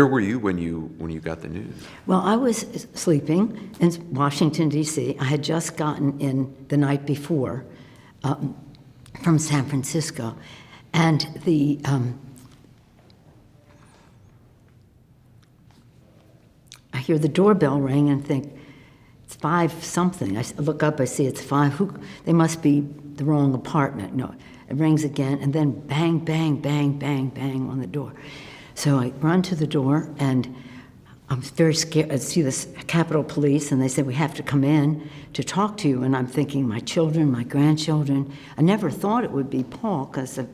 Where were you when you got the news? Well, I was sleeping in Washington, D.C. I had just gotten in the night before from San Francisco, and I hear the doorbell ring and think, it's 5 something. I look up, I see it's 5. They must be the wrong apartment. No, it rings again, and then bang, bang, bang, bang, bang on the door. So I run to the door, and I'm very scared. I see this Capitol Police, and they say, we have to come in to talk to you. And I'm thinking, my children, my grandchildren. I never thought it would be Paul, because, I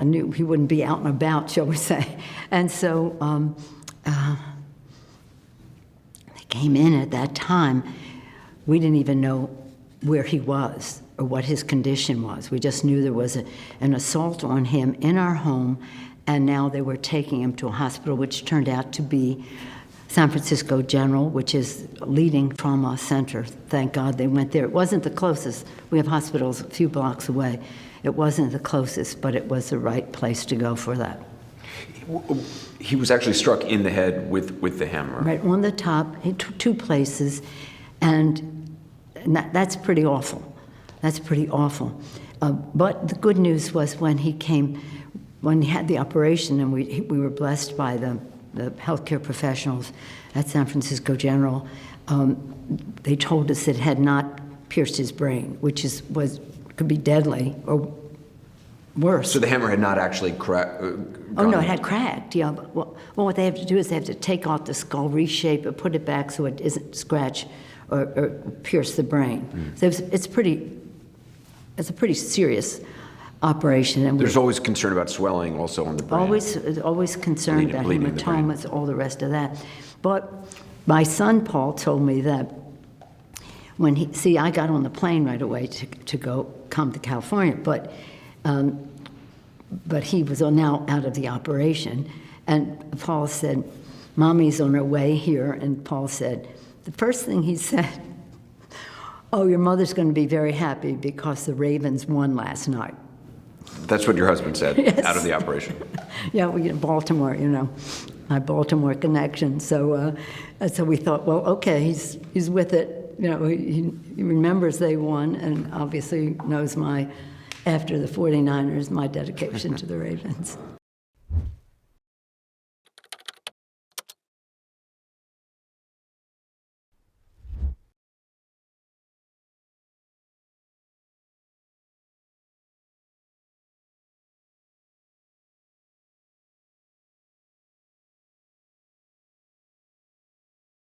knew he wouldn't be out and about, shall we say. And so they came in at that time. We didn't even know where he was or what his condition was. We just knew there was an assault on him in our home, and now they were taking him to a hospital, which turned out to be San Francisco General, which is a leading trauma center. Thank God they went there. It wasn't the closest. We have hospitals a few blocks away. It wasn't the closest, but it was the right place to go for that. He was actually struck in the head with the hammer. Right on the top, 2 places, and that's pretty awful. That's pretty awful. But the good news was when he had the operation, and we were blessed by the healthcare professionals at San Francisco General, they told us it had not pierced his brain, which could be deadly or worse. So the hammer had not actually cracked? Oh, no, it had cracked, yeah. But, well, what they have to do is they have to take off the skull, reshape it, put it back so it isn't scratch or pierce the brain. So it's a pretty serious operation. And there's always concern about swelling also on the brain. Always concerned about hematomas, all the rest of that. But my son, Paul, told me that I got on the plane right away to come to California, but he was now out of the operation. And Paul said, Mommy's on her way here. And Paul said, the first thing he said, oh, your mother's going to be very happy because the Ravens won last night. That's what your husband said, yes. Out of the operation. Yeah, Baltimore, my Baltimore connection. So we thought, well, okay, he's with it. He remembers they won, and obviously knows after the 49ers, my dedication to the Ravens.